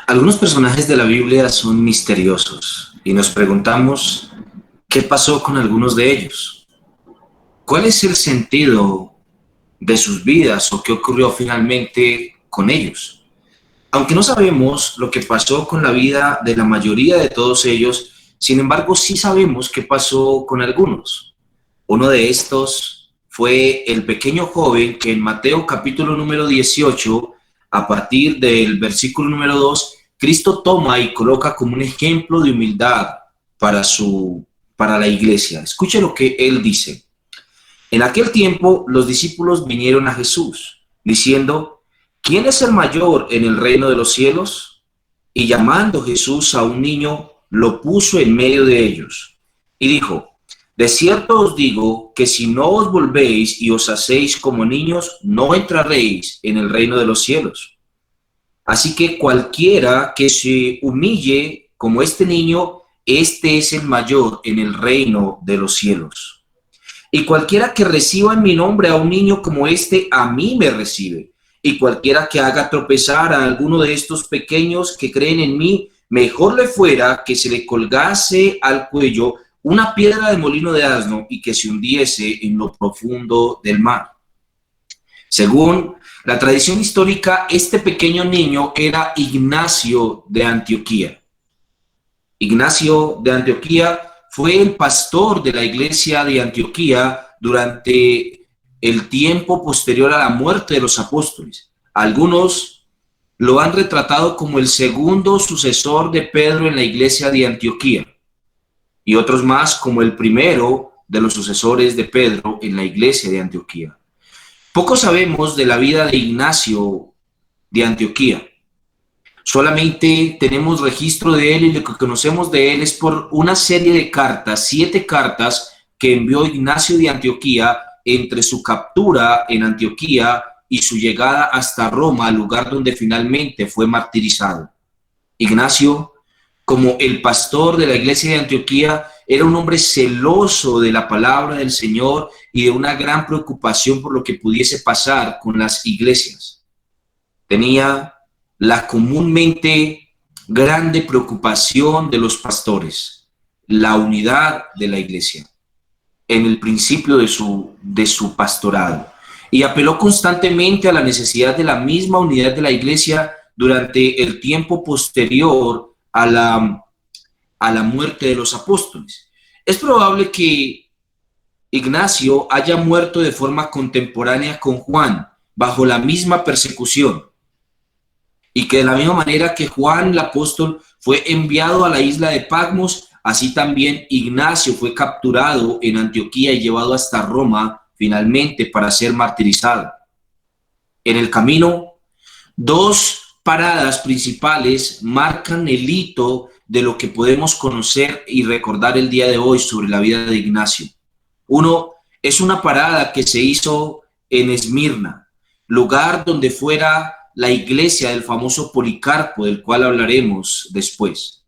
Algunos personajes de la Biblia son misteriosos y nos preguntamos qué pasó con algunos de ellos. ¿Cuál es el sentido de sus vidas o qué ocurrió finalmente con ellos? Aunque no sabemos lo que pasó con la vida de la mayoría de todos ellos, sin embargo sí sabemos qué pasó con algunos. Uno de estos fue el pequeño joven que en Mateo capítulo número 18, a partir del versículo número 2, Cristo toma y coloca como un ejemplo de humildad para la iglesia. Escuche lo que él dice. En aquel tiempo los discípulos vinieron a Jesús, diciendo: ¿quién es el mayor en el reino de los cielos? Y llamando Jesús a un niño, lo puso en medio de ellos, y dijo: de cierto os digo que si no os volvéis y os hacéis como niños, no entraréis en el reino de los cielos. Así que cualquiera que se humille como este niño, este es el mayor en el reino de los cielos. Y cualquiera que reciba en mi nombre a un niño como este, a mí me recibe. Y cualquiera que haga tropezar a alguno de estos pequeños que creen en mí, mejor le fuera que se le colgase al cuello una piedra de molino de asno y que se hundiese en lo profundo del mar. Según la tradición histórica, este pequeño niño era Ignacio de Antioquía. Ignacio de Antioquía fue el pastor de la iglesia de Antioquía durante el tiempo posterior a la muerte de los apóstoles. Algunos lo han retratado como el segundo sucesor de Pedro en la iglesia de Antioquía, y otros más como el primero de los sucesores de Pedro en la iglesia de Antioquía. Poco sabemos de la vida de Ignacio de Antioquía. Solamente tenemos registro de él y lo que conocemos de él es por una serie de cartas, 7 cartas que envió Ignacio de Antioquía entre su captura en Antioquía y su llegada hasta Roma, lugar donde finalmente fue martirizado. Ignacio, como el pastor de la iglesia de Antioquía, era un hombre celoso de la palabra del Señor y de una gran preocupación por lo que pudiese pasar con las iglesias. Tenía la comúnmente grande preocupación de los pastores, la unidad de la iglesia, en el principio de su pastorado. Y apeló constantemente a la necesidad de la misma unidad de la iglesia durante el tiempo posterior a la muerte de los apóstoles. Es probable que Ignacio haya muerto de forma contemporánea con Juan, bajo la misma persecución, y que de la misma manera que Juan el apóstol fue enviado a la isla de Patmos, así también Ignacio fue capturado en Antioquía y llevado hasta Roma finalmente para ser martirizado. En el camino, 2 paradas principales marcan el hito de lo que podemos conocer y recordar el día de hoy sobre la vida de Ignacio. Uno es una parada que se hizo en Esmirna. lugar donde fuera la iglesia del famoso Policarpo, del cual hablaremos después.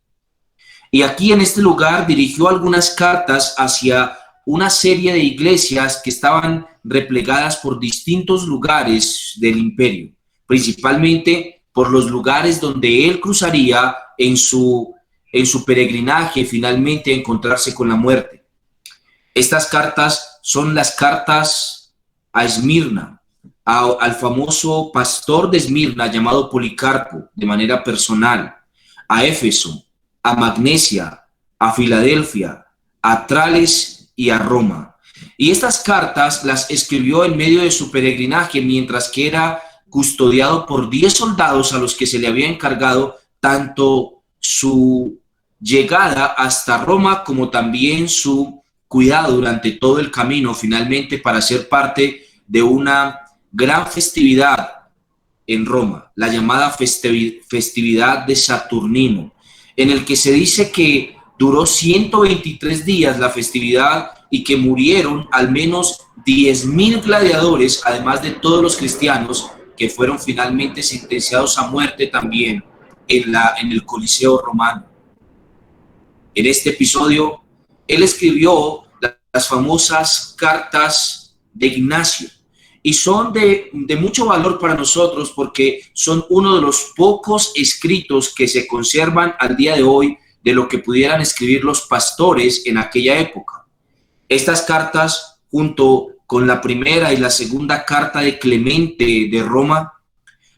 Y aquí en este lugar dirigió algunas cartas hacia una serie de iglesias que estaban replegadas por distintos lugares del imperio, principalmente por los lugares donde él cruzaría en su peregrinaje finalmente a encontrarse con la muerte. Estas cartas son las cartas a Esmirna, al famoso pastor de Esmirna llamado Policarpo, de manera personal, a Éfeso, a Magnesia, a Filadelfia, a Trales y a Roma. Y estas cartas las escribió en medio de su peregrinaje, mientras que era custodiado por 10 soldados a los que se le había encargado tanto su llegada hasta Roma como también su cuidado durante todo el camino, finalmente para ser parte de una gran festividad en Roma, la llamada festividad de Saturnino, en el que se dice que duró 123 días la festividad y que murieron al menos 10.000 gladiadores, además de todos los cristianos que fueron finalmente sentenciados a muerte también en el Coliseo romano. En este episodio, él escribió las famosas cartas de Ignacio, y son de mucho valor para nosotros porque son uno de los pocos escritos que se conservan al día de hoy de lo que pudieran escribir los pastores en aquella época. Estas cartas, junto con la primera y la segunda carta de Clemente de Roma,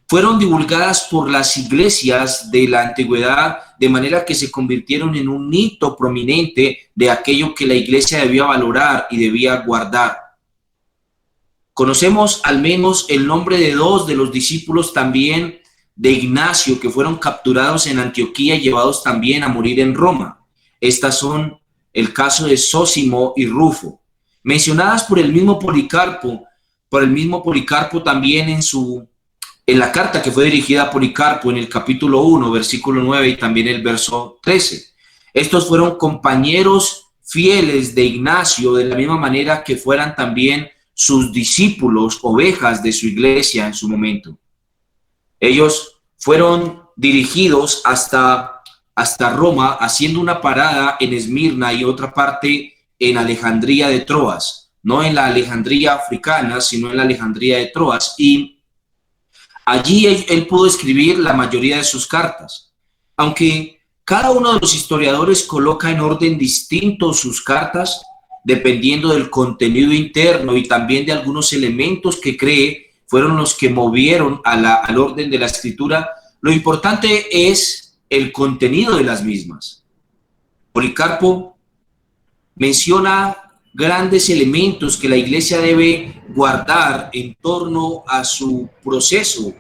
fueron divulgadas por las iglesias de la antigüedad de manera que se convirtieron en un hito prominente de aquello que la iglesia debía valorar y debía guardar. Conocemos al menos el nombre de 2 de los discípulos también de Ignacio que fueron capturados en Antioquía y llevados también a morir en Roma. Estas son el caso de Zósimo y Rufo, mencionadas por el mismo Policarpo también en la carta que fue dirigida a Policarpo en el capítulo 1, versículo 9 y también el verso 13. Estos fueron compañeros fieles de Ignacio, de la misma manera que fueran también sus discípulos, ovejas de su iglesia en su momento. Ellos fueron dirigidos hasta Roma, haciendo una parada en Esmirna y otra parte en Alejandría de Troas, no en la Alejandría africana, sino en la Alejandría de Troas, y allí él pudo escribir la mayoría de sus cartas, aunque cada uno de los historiadores coloca en orden distinto sus cartas, dependiendo del contenido interno y también de algunos elementos que cree fueron los que movieron al orden de la escritura. Lo importante es el contenido de las mismas. Policarpo menciona grandes elementos que la iglesia debe guardar en torno a su proceso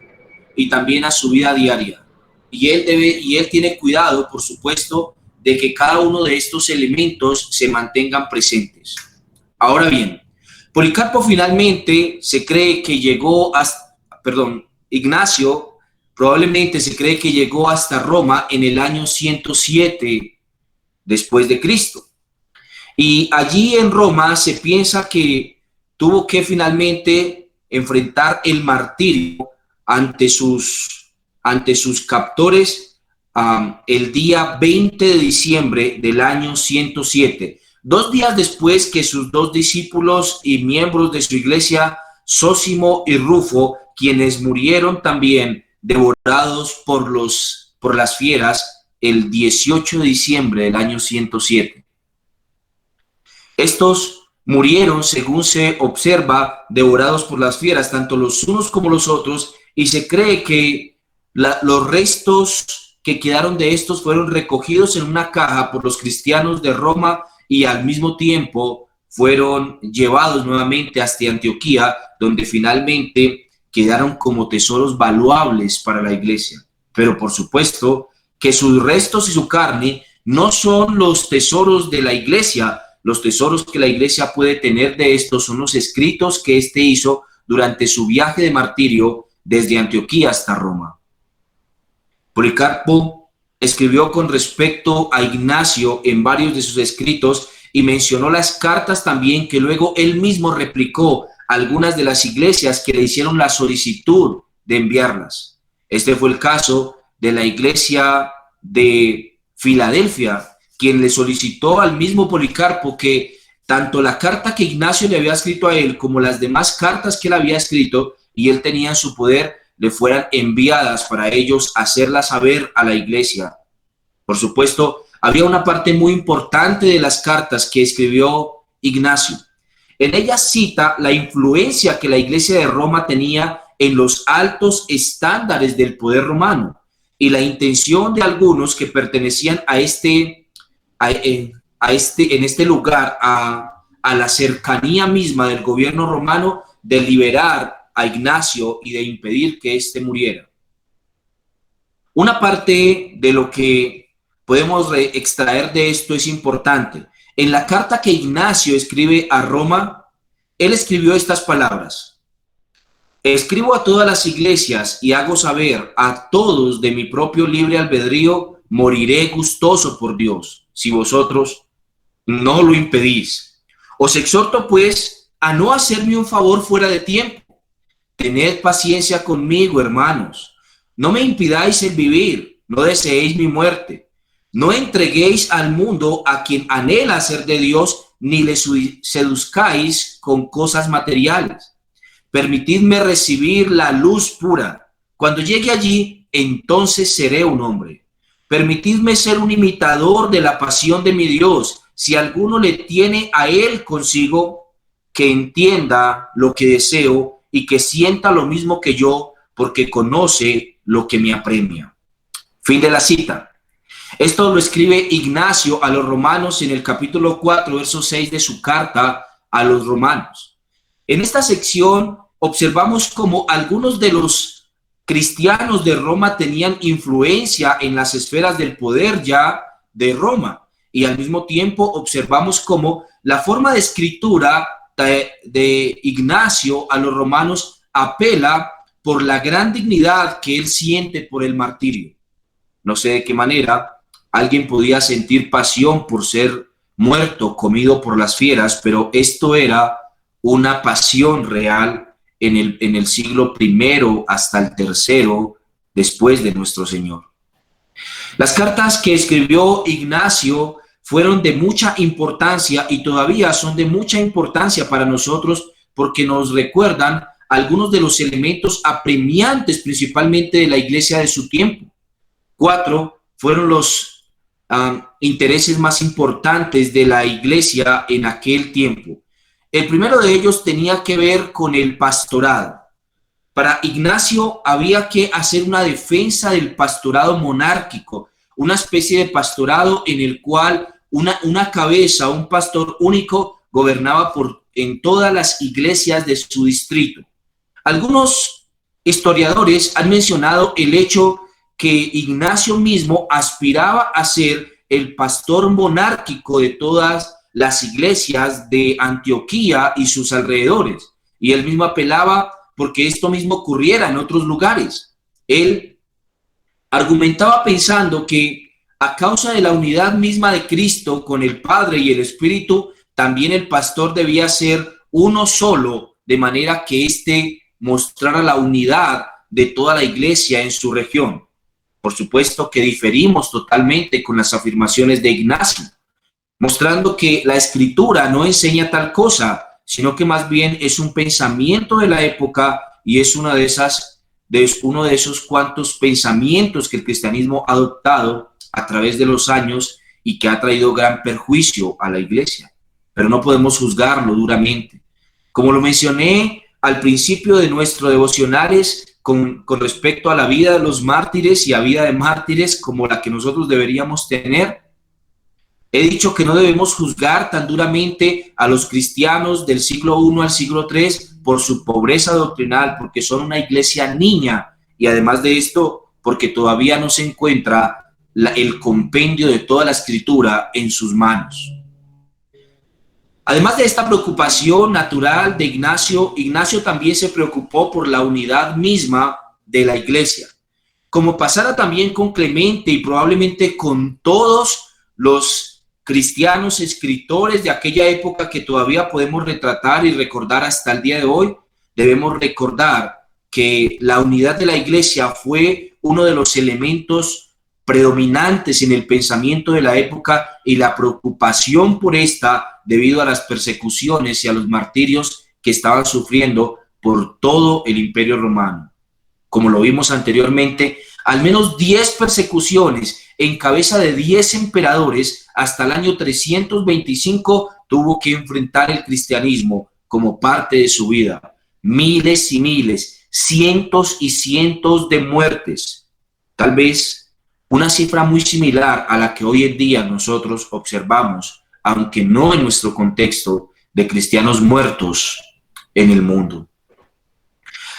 y también a su vida diaria. Y él tiene cuidado, por supuesto, de que cada uno de estos elementos se mantengan presentes. Ahora bien, Policarpo finalmente se cree que llegó Ignacio probablemente se cree que llegó hasta Roma en el año 107 después de Cristo. Y allí en Roma se piensa que tuvo que finalmente enfrentar el martirio ante sus captores el día 20 de diciembre del año 107, 2 días después que sus 2 discípulos y miembros de su iglesia, Zósimo y Rufo, quienes murieron también devorados por las fieras el 18 de diciembre del año 107. Estos murieron, según se observa, devorados por las fieras, tanto los unos como los otros, y se cree que los restos que quedaron de estos fueron recogidos en una caja por los cristianos de Roma y al mismo tiempo fueron llevados nuevamente hasta Antioquía, donde finalmente quedaron como tesoros valuables para la iglesia. Pero por supuesto que sus restos y su carne no son los tesoros de la iglesia. Los tesoros que la iglesia puede tener de estos son los escritos que éste hizo durante su viaje de martirio desde Antioquía hasta Roma. Policarpo escribió con respecto a Ignacio en varios de sus escritos y mencionó las cartas también que luego él mismo replicó algunas de las iglesias que le hicieron la solicitud de enviarlas. Este fue el caso de la iglesia de Filadelfia, quien le solicitó al mismo Policarpo que tanto la carta que Ignacio le había escrito a él como las demás cartas que él había escrito y él tenía en su poder, le fueran enviadas para ellos hacerlas saber a la iglesia. Por supuesto, había una parte muy importante de las cartas que escribió Ignacio. En ella cita la influencia que la iglesia de Roma tenía en los altos estándares del poder romano y la intención de algunos que pertenecían en este lugar a la cercanía misma del gobierno romano de liberar a Ignacio y de impedir que éste muriera. Una parte de lo que podemos extraer de esto es importante. En la carta que Ignacio escribe a Roma, él escribió estas palabras: escribo a todas las iglesias y hago saber a todos de mi propio libre albedrío, moriré gustoso por Dios, si vosotros no lo impedís. Os exhorto pues a no hacerme un favor fuera de tiempo. Tened paciencia conmigo, hermanos. No me impidáis el vivir, no deseéis mi muerte. No entreguéis al mundo a quien anhela ser de Dios, ni le seduzcáis con cosas materiales. Permitidme recibir la luz pura. Cuando llegue allí, entonces seré un hombre. Permitidme ser un imitador de la pasión de mi Dios. Si alguno le tiene a él consigo, que entienda lo que deseo y que sienta lo mismo que yo, porque conoce lo que me apremia. Fin de la cita. Esto lo escribe Ignacio a los romanos en el capítulo 4, verso 6 de su carta a los romanos. En esta sección observamos cómo algunos de los cristianos de Roma tenían influencia en las esferas del poder ya de Roma, y al mismo tiempo observamos cómo la forma de escritura de Ignacio a los romanos apela por la gran dignidad que él siente por el martirio. No sé de qué manera alguien podía sentir pasión por ser muerto, comido por las fieras, pero esto era una pasión real en el siglo I hasta el III después de nuestro Señor. Las cartas que escribió Ignacio fueron de mucha importancia y todavía son de mucha importancia para nosotros porque nos recuerdan algunos de los elementos apremiantes principalmente de la iglesia de su tiempo. 4 fueron los intereses más importantes de la iglesia en aquel tiempo. El primero de ellos tenía que ver con el pastorado. Para Ignacio había que hacer una defensa del pastorado monárquico, una especie de pastorado en el cual una cabeza, un pastor único, gobernaba en todas las iglesias de su distrito. Algunos historiadores han mencionado el hecho que Ignacio mismo aspiraba a ser el pastor monárquico de todas las iglesias de Antioquía y sus alrededores, y él mismo apelaba porque esto mismo ocurriera en otros lugares. Él argumentaba pensando que a causa de la unidad misma de Cristo con el Padre y el Espíritu, también el pastor debía ser uno solo, de manera que éste mostrara la unidad de toda la iglesia en su región. Por supuesto que diferimos totalmente con las afirmaciones de Ignacio, mostrando que la Escritura no enseña tal cosa, sino que más bien es un pensamiento de la época y es uno de esos cuantos pensamientos que el cristianismo ha adoptado a través de los años y que ha traído gran perjuicio a la iglesia. Pero no podemos juzgarlo duramente. Como lo mencioné al principio de nuestro devocionales, con respecto a la vida de los mártires y a vida de mártires como la que nosotros deberíamos tener, he dicho que no debemos juzgar tan duramente a los cristianos del siglo I al siglo III por su pobreza doctrinal, porque son una iglesia niña, y además de esto, porque todavía no se encuentra el compendio de toda la escritura en sus manos. Además de esta preocupación natural de Ignacio, Ignacio también se preocupó por la unidad misma de la iglesia. Como pasara también con Clemente y probablemente con todos los cristianos, escritores de aquella época que todavía podemos retratar y recordar hasta el día de hoy, debemos recordar que la unidad de la iglesia fue uno de los elementos predominantes en el pensamiento de la época y la preocupación por esta debido a las persecuciones y a los martirios que estaban sufriendo por todo el Imperio Romano. Como lo vimos anteriormente, al menos 10 persecuciones en cabeza de 10 emperadores hasta el año 325 tuvo que enfrentar el cristianismo como parte de su vida. Miles y miles, cientos y cientos de muertes. Tal vez una cifra muy similar a la que hoy en día nosotros observamos, aunque no en nuestro contexto de cristianos muertos en el mundo.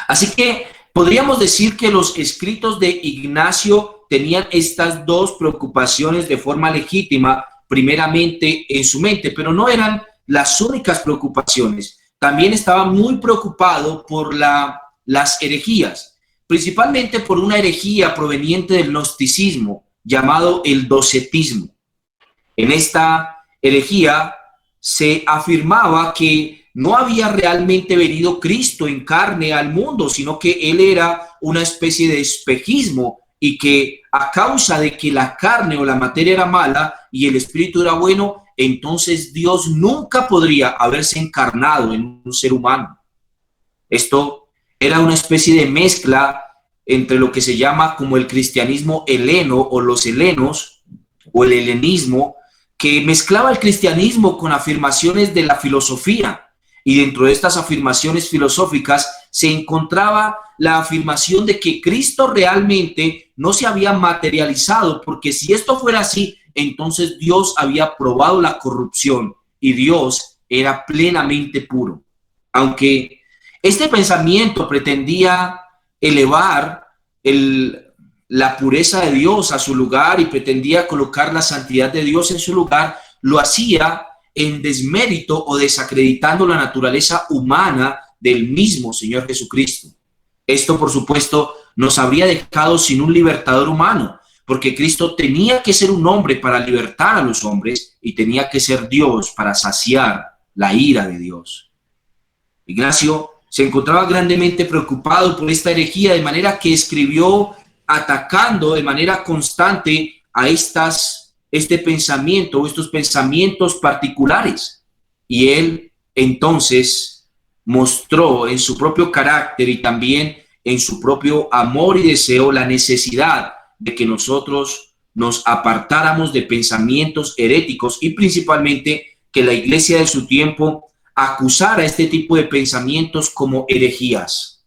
Así que podríamos decir que los escritos de Ignacio tenían estas dos preocupaciones de forma legítima, primeramente en su mente, pero no eran las únicas preocupaciones. También estaba muy preocupado por las herejías, principalmente por una herejía proveniente del gnosticismo llamado el docetismo. En esta herejía se afirmaba que no había realmente venido Cristo en carne al mundo, sino que él era una especie de espejismo y que a causa de que la carne o la materia era mala y el espíritu era bueno, entonces Dios nunca podría haberse encarnado en un ser humano. Esto era una especie de mezcla entre lo que se llama como el cristianismo heleno o los helenos o el helenismo, que mezclaba el cristianismo con afirmaciones de la filosofía. Y dentro de estas afirmaciones filosóficas se encontraba la afirmación de que Cristo realmente no se había materializado, porque si esto fuera así, entonces Dios había probado la corrupción y Dios era plenamente puro. Aunque este pensamiento pretendía elevar la pureza de Dios a su lugar y pretendía colocar la santidad de Dios en su lugar, lo hacía en desmérito o desacreditando la naturaleza humana del mismo Señor Jesucristo. Esto, por supuesto, nos habría dejado sin un libertador humano, porque Cristo tenía que ser un hombre para libertar a los hombres y tenía que ser Dios para saciar la ira de Dios. Ignacio se encontraba grandemente preocupado por esta herejía, de manera que escribió atacando de manera constante a este pensamiento o estos pensamientos particulares. Y él entonces mostró en su propio carácter y también en su propio amor y deseo la necesidad de que nosotros nos apartáramos de pensamientos heréticos y principalmente que la iglesia de su tiempo acusara este tipo de pensamientos como herejías.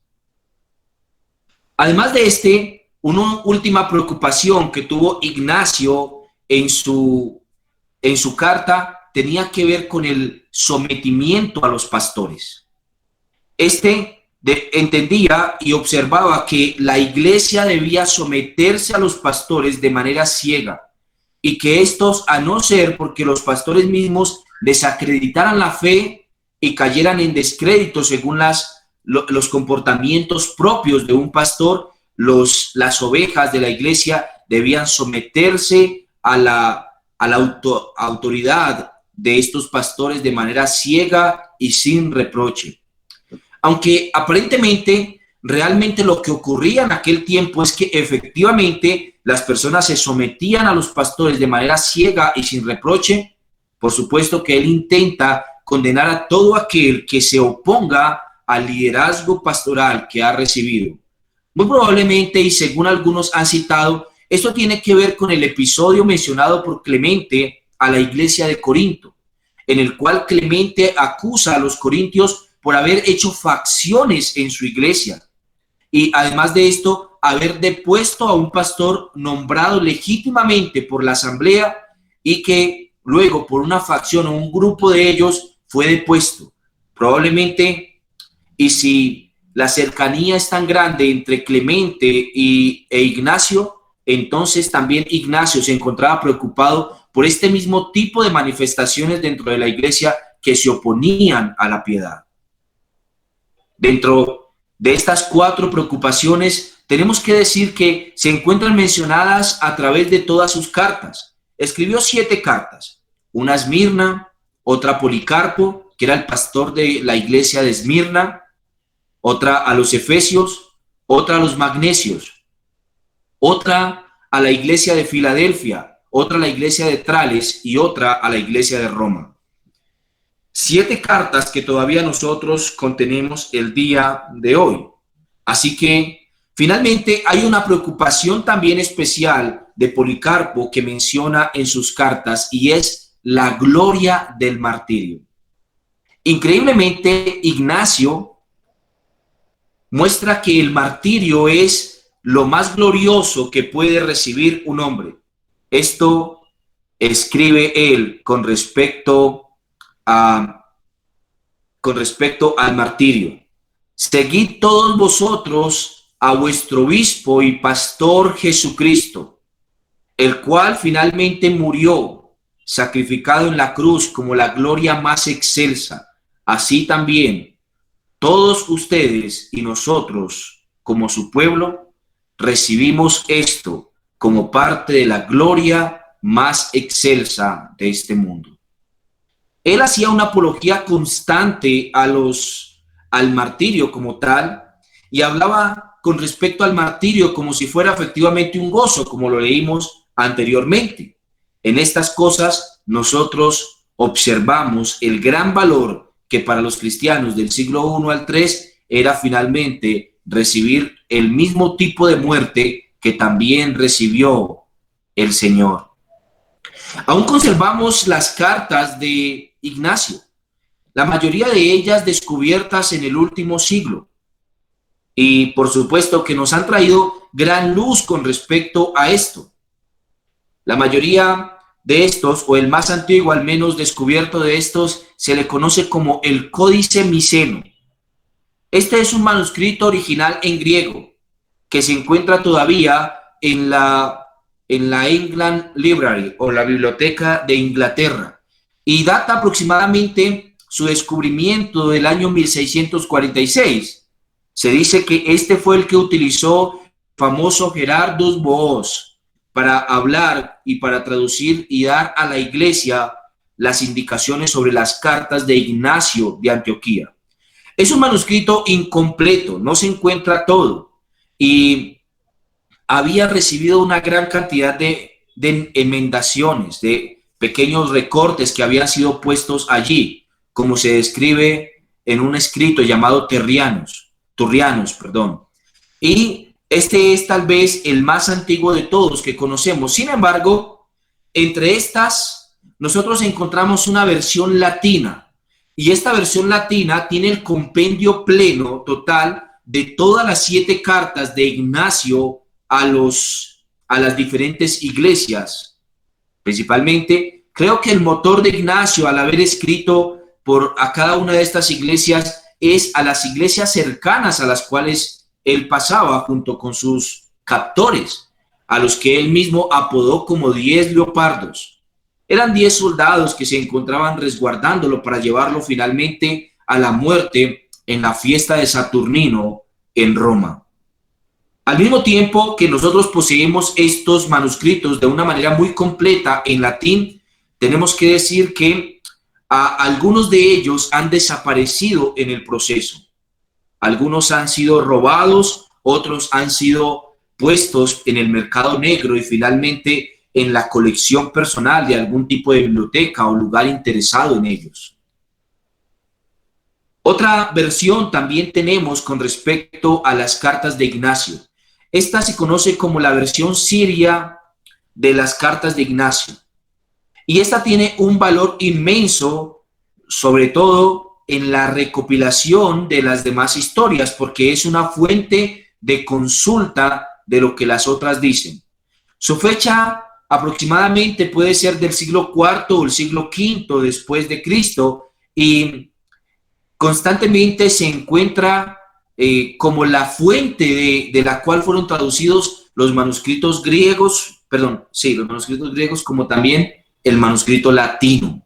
Además de una última preocupación que tuvo Ignacio en su carta tenía que ver con el sometimiento a los pastores. Entendía y observaba que la iglesia debía someterse a los pastores de manera ciega y que estos, a no ser porque los pastores mismos desacreditaran la fe y cayeran en descrédito según los comportamientos propios de un pastor, las ovejas de la iglesia debían someterse a la autoridad de estos pastores de manera ciega y sin reproche. Aunque aparentemente, realmente lo que ocurría en aquel tiempo es que efectivamente las personas se sometían a los pastores de manera ciega y sin reproche. Por supuesto que él intenta condenar a todo aquel que se oponga al liderazgo pastoral que ha recibido. Muy probablemente, y según algunos han citado, esto tiene que ver con el episodio mencionado por Clemente a la iglesia de Corinto, en el cual Clemente acusa a los corintios por haber hecho facciones en su iglesia y además de esto, haber depuesto a un pastor nombrado legítimamente por la asamblea y que luego por una facción o un grupo de ellos fue depuesto. Probablemente, y si la cercanía es tan grande entre Clemente e Ignacio, entonces también Ignacio se encontraba preocupado por este mismo tipo de manifestaciones dentro de la iglesia que se oponían a la piedad. Dentro de estas 4 preocupaciones, tenemos que decir que se encuentran mencionadas a través de todas sus cartas. Escribió 7 cartas. una a Esmirna, otra a Policarpo, que era el pastor de la iglesia de Esmirna, otra a los Efesios, otra a los Magnesios, otra a la iglesia de Filadelfia, otra a la iglesia de Trales y otra a la iglesia de Roma. 7 cartas que todavía nosotros contenemos el día de hoy. Así que finalmente hay una preocupación también especial de Policarpo que menciona en sus cartas, y es la gloria del martirio. Increíblemente, Ignacio muestra que el martirio es lo más glorioso que puede recibir un hombre. Esto escribe él con respecto al martirio. Seguid todos vosotros a vuestro obispo y pastor Jesucristo, el cual finalmente murió, sacrificado en la cruz como la gloria más excelsa. Así también todos ustedes y nosotros, como su pueblo, recibimos esto como parte de la gloria más excelsa de este mundo. Él hacía una apología constante al martirio como tal, y hablaba con respecto al martirio como si fuera efectivamente un gozo, como lo leímos anteriormente. En estas cosas nosotros observamos el gran valor que para los cristianos del siglo I al III era finalmente recibir el mismo tipo de muerte que también recibió el Señor. Aún conservamos las cartas de Ignacio, la mayoría de ellas descubiertas en el último siglo, y por supuesto que nos han traído gran luz con respecto a esto. La mayoría de estos, o el más antiguo al menos descubierto de estos, se le conoce como el Códice Miceno. Este es un manuscrito original en griego que se encuentra todavía en la England Library, o la Biblioteca de Inglaterra, y data aproximadamente su descubrimiento del año 1646. Se dice que este fue el que utilizó el famoso Gerardus Boos para hablar y para traducir y dar a la iglesia las indicaciones sobre las cartas de Ignacio de Antioquía. Es un manuscrito incompleto, no se encuentra todo, y había recibido una gran cantidad de enmendaciones, de pequeños recortes que habían sido puestos allí, como se describe en un escrito llamado Turrianus, y este es tal vez el más antiguo de todos que conocemos. Sin embargo, entre estas, nosotros encontramos una versión latina, y esta versión latina tiene el compendio pleno total de todas las 7 cartas de Ignacio a las diferentes iglesias. Principalmente, creo que el motor de Ignacio al haber escrito a cada una de estas iglesias es a las iglesias cercanas a las cuales él pasaba junto con sus captores, a los que él mismo apodó como 10 leopardos. Eran 10 soldados que se encontraban resguardándolo para llevarlo finalmente a la muerte en la fiesta de Saturnino en Roma. Al mismo tiempo que nosotros poseemos estos manuscritos de una manera muy completa en latín, tenemos que decir que algunos de ellos han desaparecido en el proceso. Algunos han sido robados, otros han sido puestos en el mercado negro y finalmente en la colección personal de algún tipo de biblioteca o lugar interesado en ellos. Otra versión también tenemos con respecto a las cartas de Ignacio. Esta se conoce como la versión siria de las cartas de Ignacio. Y esta tiene un valor inmenso, sobre todo en la recopilación de las demás historias, porque es una fuente de consulta de lo que las otras dicen. Su fecha aproximadamente puede ser del siglo IV o el siglo V después de Cristo, y constantemente se encuentra como la fuente de la cual fueron traducidos los manuscritos griegos, los manuscritos griegos, como también el manuscrito latino.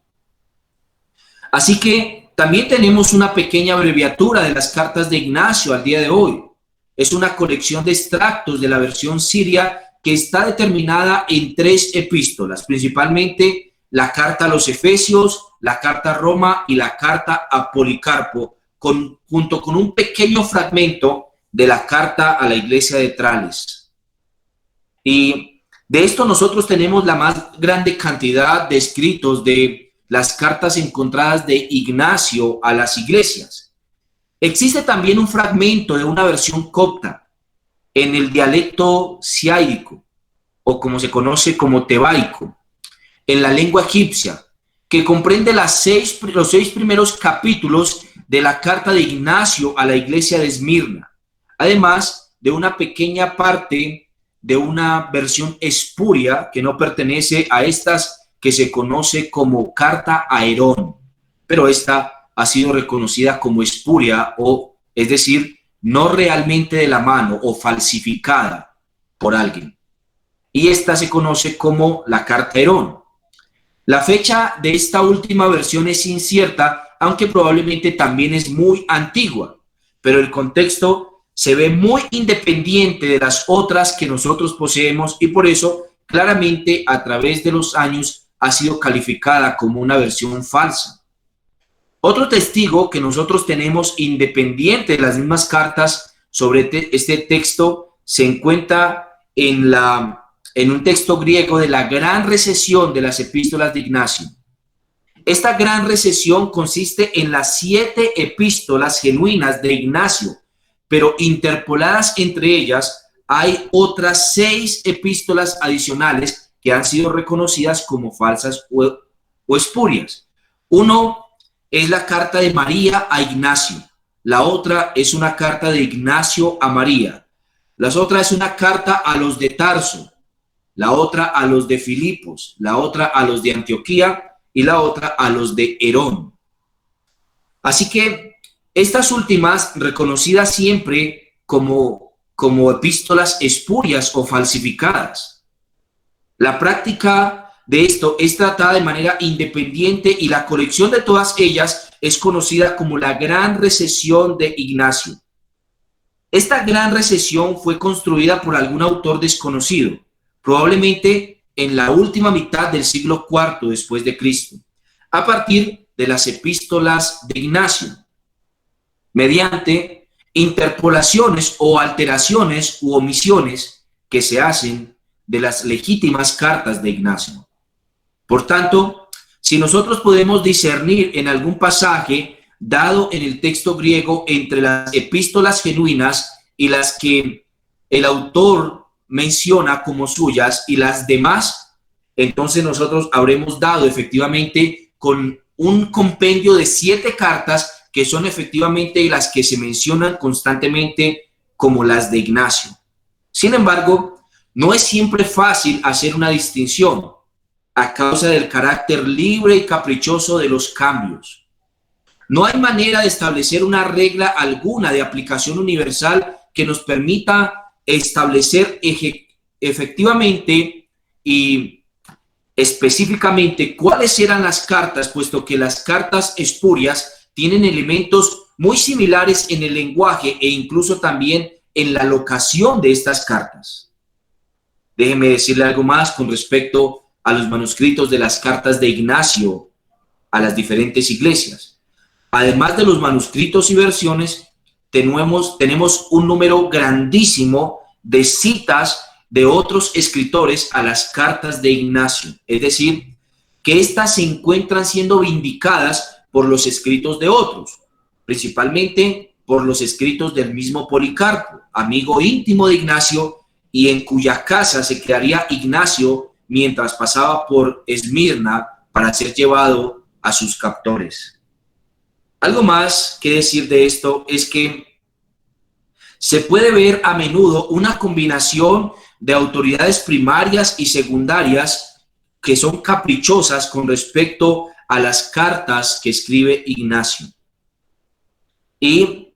Así que también tenemos una pequeña abreviatura de las cartas de Ignacio al día de hoy. Es una colección de extractos de la versión siria que está determinada en 3 epístolas, principalmente la carta a los Efesios, la carta a Roma y la carta a Policarpo, junto con un pequeño fragmento de la carta a la iglesia de Trales. Y de esto nosotros tenemos la más grande cantidad de escritos de las cartas encontradas de Ignacio a las iglesias. Existe también un fragmento de una versión copta en el dialecto siárico, o como se conoce como tebaico, en la lengua egipcia, que comprende los 6 primeros capítulos de la carta de Ignacio a la iglesia de Esmirna, además de una pequeña parte de una versión espuria que no pertenece a estas que se conoce como carta a Herón, pero esta ha sido reconocida como espuria, o es decir, no realmente de la mano o falsificada por alguien. Y esta se conoce como la carta a Herón. La fecha de esta última versión es incierta, aunque probablemente también es muy antigua, pero el contexto se ve muy independiente de las otras que nosotros poseemos y por eso claramente a través de los años ha sido calificada como una versión falsa. Otro testigo que nosotros tenemos independiente de las mismas cartas sobre este texto se encuentra en un texto griego de la gran recesión de las epístolas de Ignacio. Esta gran recesión consiste en las 7 epístolas genuinas de Ignacio, pero interpoladas entre ellas hay otras 6 epístolas adicionales que han sido reconocidas como falsas o espurias. Uno es la carta de María a Ignacio, la otra es una carta de Ignacio a María, la otra es una carta a los de Tarso, la otra a los de Filipos, la otra a los de Antioquía y la otra a los de Herón. Así que estas últimas, reconocidas siempre como epístolas espurias o falsificadas. La práctica de esto es tratada de manera independiente y la colección de todas ellas es conocida como la Gran Recesión de Ignacio. Esta Gran Recesión fue construida por algún autor desconocido, probablemente en la última mitad del siglo IV después de Cristo, a partir de las epístolas de Ignacio, mediante interpolaciones o alteraciones u omisiones que se hacen de las legítimas cartas de Ignacio. Por tanto, si nosotros podemos discernir en algún pasaje dado en el texto griego entre las epístolas genuinas y las que el autor menciona como suyas y las demás, entonces nosotros habremos dado efectivamente con un compendio de 7 cartas que son efectivamente las que se mencionan constantemente como las de Ignacio. Sin embargo, no es siempre fácil hacer una distinción a causa del carácter libre y caprichoso de los cambios. No hay manera de establecer una regla alguna de aplicación universal que nos permita establecer efectivamente y específicamente cuáles eran las cartas, puesto que las cartas espurias tienen elementos muy similares en el lenguaje e incluso también en la locación de estas cartas. Déjeme decirle algo más con respecto a los manuscritos de las cartas de Ignacio a las iglesias. Además de los manuscritos y versiones, tenemos un número grandísimo de citas de otros escritores a las cartas de Ignacio, es decir, que éstas se encuentran siendo vindicadas por los escritos de otros, principalmente por los escritos del mismo Policarpo, amigo íntimo de Ignacio, y en cuya casa se quedaría Ignacio mientras pasaba por Esmirna para ser llevado a sus captores. Algo más que decir de esto es que se puede ver a menudo una combinación de autoridades primarias y secundarias que son caprichosas con respecto a las cartas que escribe Ignacio. Y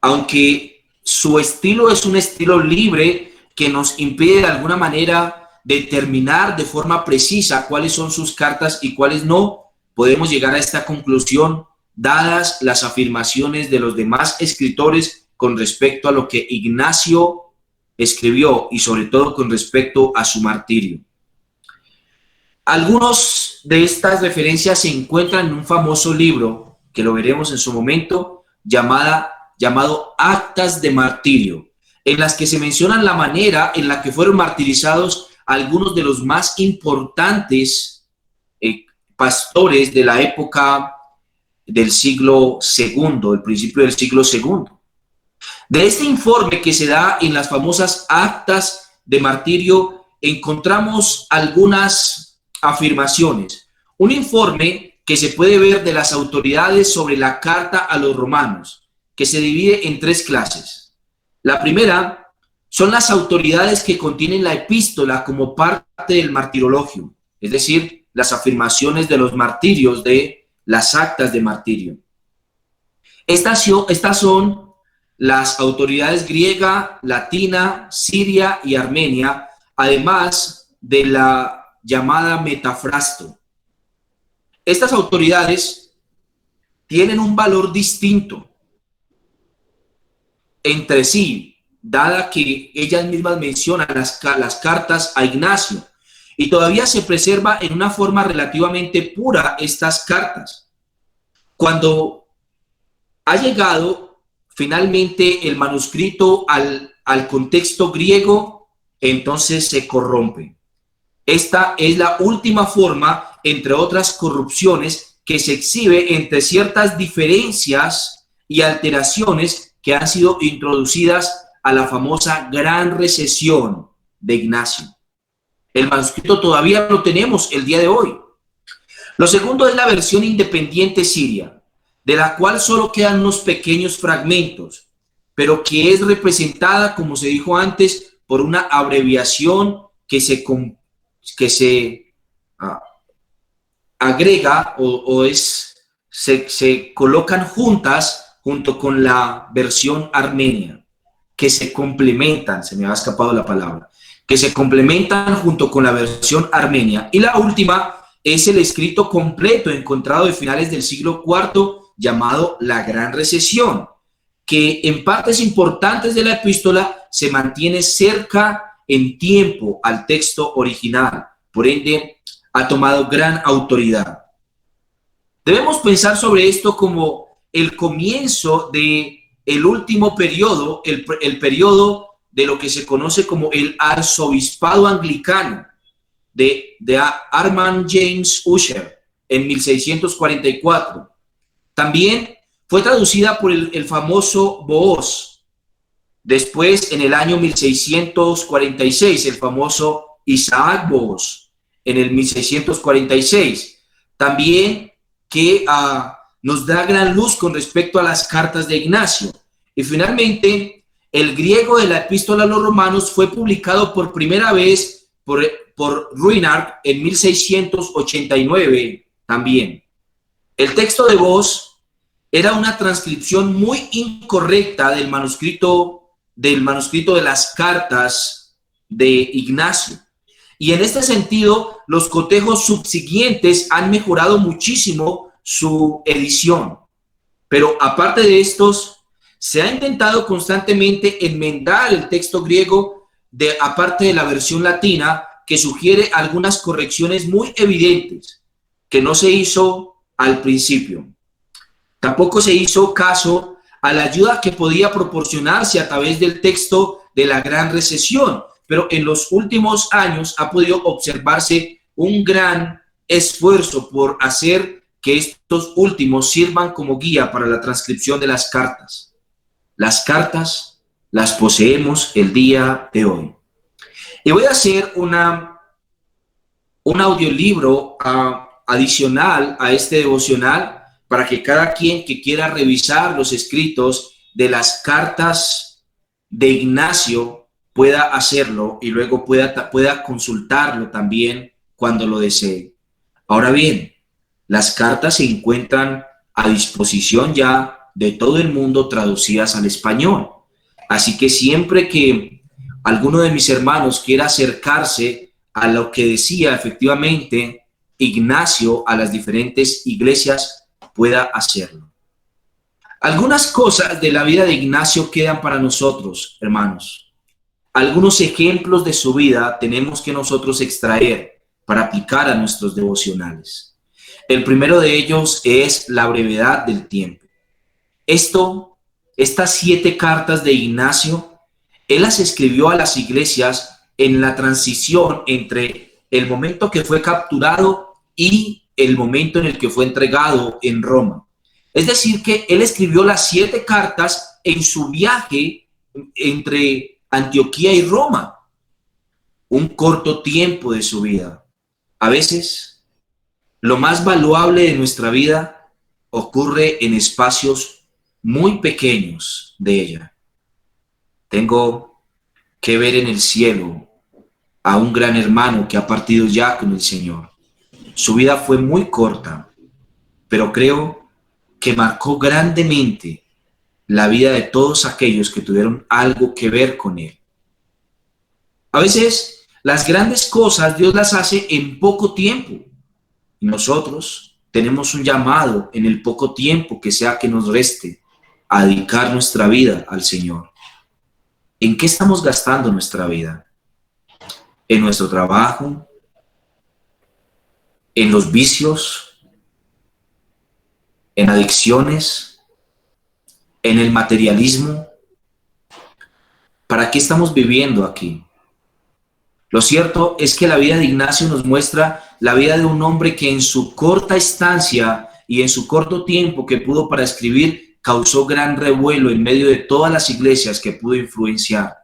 aunque su estilo es un estilo libre que nos impide de alguna manera determinar de forma precisa cuáles son sus cartas y cuáles no, podemos llegar a esta conclusión dadas las afirmaciones de los demás escritores con respecto a lo que Ignacio escribió y sobre todo con respecto a su martirio. Algunos de estas referencias se encuentran en un famoso libro, que lo veremos en su momento, llamado Actas de Martirio, en las que se menciona la manera en la que fueron martirizados algunos de los más importantes pastores de la época del siglo segundo, el principio del siglo segundo. De este informe que se da en las famosas Actas de Martirio, encontramos algunas afirmaciones. Un informe que se puede ver de las autoridades sobre la carta a los romanos, que se divide en tres clases. La primera son las autoridades que contienen la epístola como parte del martirologio, es decir, las afirmaciones de los martirios, de las actas de martirio. Estas son las autoridades griega, latina, siria y armenia, además de la llamada metafrasto. Estas autoridades tienen un valor distinto entre sí, dada que ellas mismas mencionan las cartas a Ignacio, y todavía se preserva en una forma relativamente pura estas cartas. Cuando ha llegado finalmente el manuscrito al contexto griego, entonces se corrompe. Esta es la última forma, entre otras corrupciones, que se exhibe entre ciertas diferencias y alteraciones que han sido introducidas a la famosa Gran Recesión de Ignacio. El manuscrito todavía lo tenemos el día de hoy. Lo segundo es la versión independiente siria, de la cual solo quedan unos pequeños fragmentos, pero que es representada, como se dijo antes, por una abreviación que se agrega se colocan juntas junto con la versión armenia, que se complementan, se me ha escapado la palabra, que se complementan junto con la versión armenia. Y la última es el escrito completo encontrado de finales del siglo IV, llamado La Gran Recesión, que en partes importantes de la epístola se mantiene cerca en tiempo al texto original, por ende ha tomado gran autoridad. Debemos pensar sobre esto como el comienzo de el último periodo, el periodo de lo que se conoce como el arzobispado anglicano de Armand James Ussher en 1644. También fue traducida por el famoso Boos. Después, en el año 1646, el famoso Isaac Boos, en el 1646. También que nos da gran luz con respecto a las cartas de Ignacio. Y finalmente, el griego de la epístola a los romanos fue publicado por primera vez por Ruinart en 1689 también. El texto de Boos era una transcripción muy incorrecta del manuscrito de las cartas de Ignacio. Y en este sentido, los cotejos subsiguientes han mejorado muchísimo su edición. Pero aparte de estos, se ha intentado constantemente enmendar el texto griego aparte de la versión latina, que sugiere algunas correcciones muy evidentes que no se hizo al principio. Tampoco se hizo caso a la ayuda que podía proporcionarse a través del texto de la Gran Recesión, pero en los últimos años ha podido observarse un gran esfuerzo por hacer que estos últimos sirvan como guía para la transcripción de las cartas. Las cartas las poseemos el día de hoy. Y voy a hacer un audiolibro adicional a este devocional para que cada quien que quiera revisar los escritos de las cartas de Ignacio pueda hacerlo y luego pueda consultarlo también cuando lo desee. Ahora bien, las cartas se encuentran a disposición ya de todo el mundo traducidas al español. Así que siempre que alguno de mis hermanos quiera acercarse a lo que decía efectivamente Ignacio a las diferentes iglesias, pueda hacerlo. Algunas cosas de la vida de Ignacio quedan para nosotros, hermanos. Algunos ejemplos de su vida tenemos que nosotros extraer para aplicar a nuestros devocionales. El primero de ellos es la brevedad del tiempo. Estas 7 cartas de Ignacio, él las escribió a las iglesias en la transición entre el momento que fue capturado y el momento en el que fue entregado en Roma. Es decir, que él escribió las 7 cartas en su viaje entre Antioquía y Roma, un corto tiempo de su vida. A veces, lo más valuable de nuestra vida ocurre en espacios muy pequeños de ella. Tengo que ver en el cielo a un gran hermano que ha partido ya con el Señor. Su vida fue muy corta, pero creo que marcó grandemente la vida de todos aquellos que tuvieron algo que ver con él. A veces, las grandes cosas Dios las hace en poco tiempo. Y nosotros tenemos un llamado en el poco tiempo que sea que nos reste a dedicar nuestra vida al Señor. ¿En qué estamos gastando nuestra vida? ¿En nuestro trabajo? ¿En los vicios? ¿En adicciones? ¿En el materialismo? ¿Para qué estamos viviendo aquí? Lo cierto es que la vida de Ignacio nos muestra la vida de un hombre que en su corta estancia y en su corto tiempo que pudo para escribir, causó gran revuelo en medio de todas las iglesias que pudo influenciar.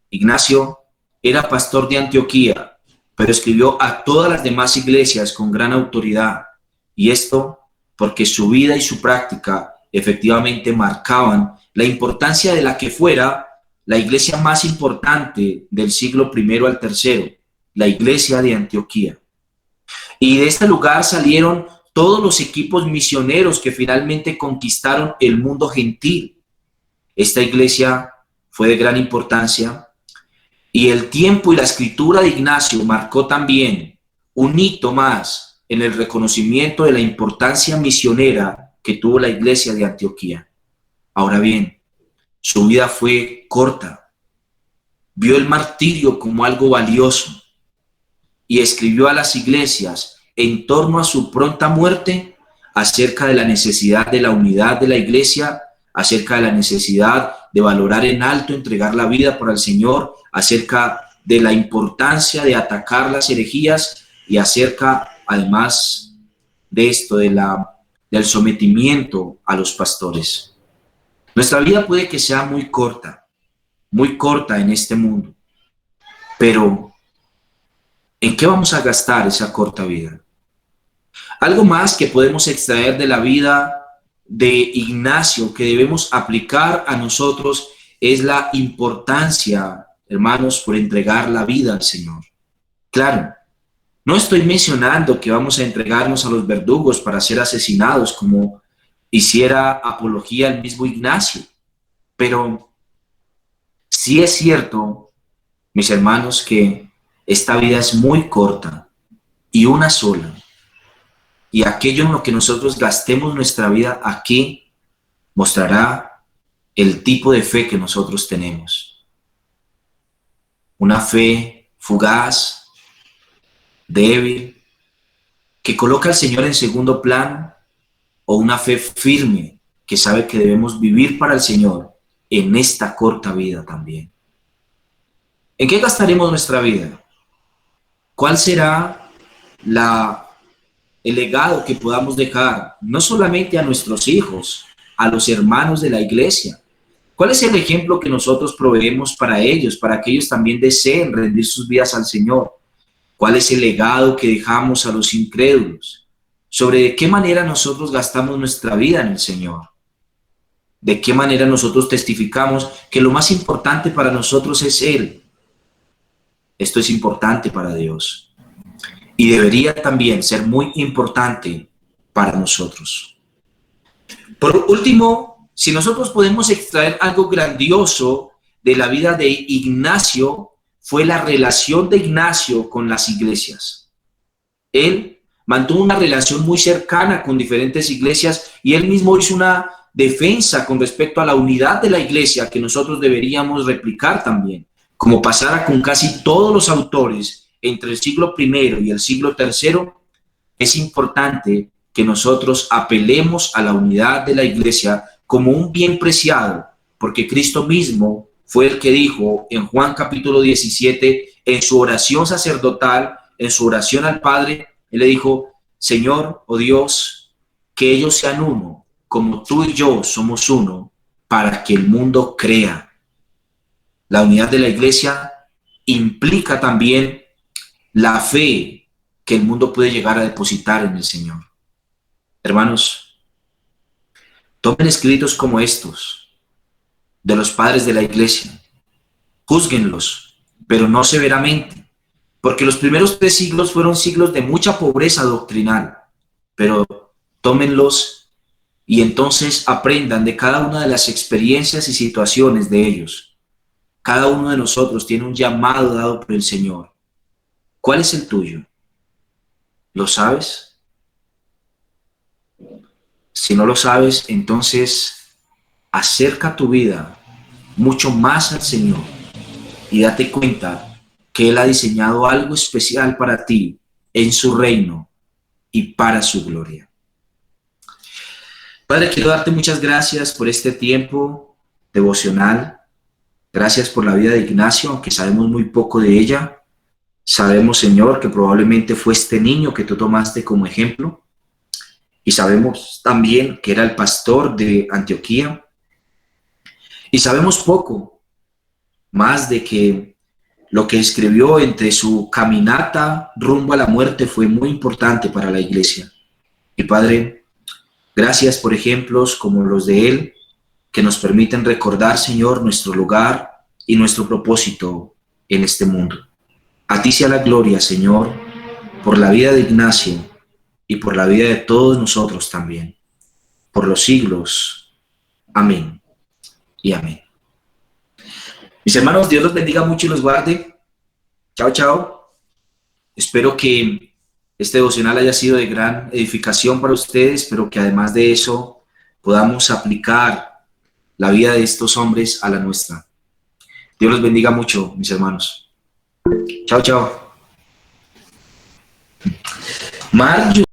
Ignacio era pastor de Antioquía, pero escribió a todas las demás iglesias con gran autoridad. Y esto porque su vida y su práctica efectivamente marcaban la importancia de la que fuera la iglesia más importante del siglo I al III, la iglesia de Antioquía. Y de este lugar salieron todos los equipos misioneros que finalmente conquistaron el mundo gentil. Esta iglesia fue de gran importancia y el tiempo y la escritura de Ignacio marcó también un hito más en el reconocimiento de la importancia misionera que tuvo la iglesia de Antioquía. Ahora bien, su vida fue corta. Vio el martirio como algo valioso y escribió a las iglesias en torno a su pronta muerte acerca de la necesidad de la unidad de la iglesia, acerca de la necesidad de valorar en alto, entregar la vida por el Señor, acerca de la importancia de atacar las herejías y acerca, además de esto, del sometimiento a los pastores. Nuestra vida puede que sea muy corta en este mundo, pero ¿en qué vamos a gastar esa corta vida? Algo más que podemos extraer de la vida de Ignacio que debemos aplicar a nosotros es la importancia, hermanos, por entregar la vida al Señor. Claro, no estoy mencionando que vamos a entregarnos a los verdugos para ser asesinados como hiciera apología el mismo Ignacio, pero sí es cierto, mis hermanos, que esta vida es muy corta y una sola. Y aquello en lo que nosotros gastemos nuestra vida aquí mostrará el tipo de fe que nosotros tenemos. Una fe fugaz, débil, que coloca al Señor en segundo plano, o una fe firme que sabe que debemos vivir para el Señor en esta corta vida también. ¿En qué gastaremos nuestra vida? ¿Cuál será el legado que podamos dejar, no solamente a nuestros hijos, a los hermanos de la iglesia? ¿Cuál es el ejemplo que nosotros proveemos para ellos, para que ellos también deseen rendir sus vidas al Señor? ¿Cuál es el legado que dejamos a los incrédulos? Sobre de qué manera nosotros gastamos nuestra vida en el Señor. De qué manera nosotros testificamos que lo más importante para nosotros es Él. Esto es importante para Dios. Y debería también ser muy importante para nosotros. Por último, si nosotros podemos extraer algo grandioso de la vida de Ignacio, fue la relación de Ignacio con las iglesias. Él mantuvo una relación muy cercana con diferentes iglesias y él mismo hizo una defensa con respecto a la unidad de la iglesia que nosotros deberíamos replicar también, como pasara con casi todos los autores entre el siglo primero y el siglo tercero, es importante que nosotros apelemos a la unidad de la iglesia como un bien preciado, porque Cristo mismo fue el que dijo en Juan capítulo 17, en su oración sacerdotal, en su oración al Padre, Él le dijo: Señor, oh Dios, que ellos sean uno, como tú y yo somos uno, para que el mundo crea. La unidad de la iglesia implica también la fe que el mundo puede llegar a depositar en el Señor. Hermanos, tomen escritos como estos de los padres de la iglesia, júzguenlos, pero no severamente, porque los primeros 3 siglos fueron siglos de mucha pobreza doctrinal, pero tómenlos y entonces aprendan de cada una de las experiencias y situaciones de ellos. Cada uno de nosotros tiene un llamado dado por el Señor. ¿Cuál es el tuyo? ¿Lo sabes? Si no lo sabes, entonces acerca tu vida mucho más al Señor y date cuenta que Él ha diseñado algo especial para ti en su reino y para su gloria. Padre, quiero darte muchas gracias por este tiempo devocional. Gracias por la vida de Ignacio, aunque sabemos muy poco de ella. Sabemos, Señor, que probablemente fue este niño que tú tomaste como ejemplo. Y sabemos también que era el pastor de Antioquía. Y sabemos poco más de que lo que escribió entre su caminata rumbo a la muerte fue muy importante para la iglesia. Y Padre, gracias por ejemplos como los de él, que nos permiten recordar, Señor, nuestro lugar y nuestro propósito en este mundo. A ti sea la gloria, Señor, por la vida de Ignacio y por la vida de todos nosotros también, por los siglos. Amén y amén. Mis hermanos, Dios los bendiga mucho y los guarde. Chao, chao. Espero que este devocional haya sido de gran edificación para ustedes, pero que además de eso podamos aplicar la vida de estos hombres a la nuestra. Dios los bendiga mucho, mis hermanos. Chao, chao. Mark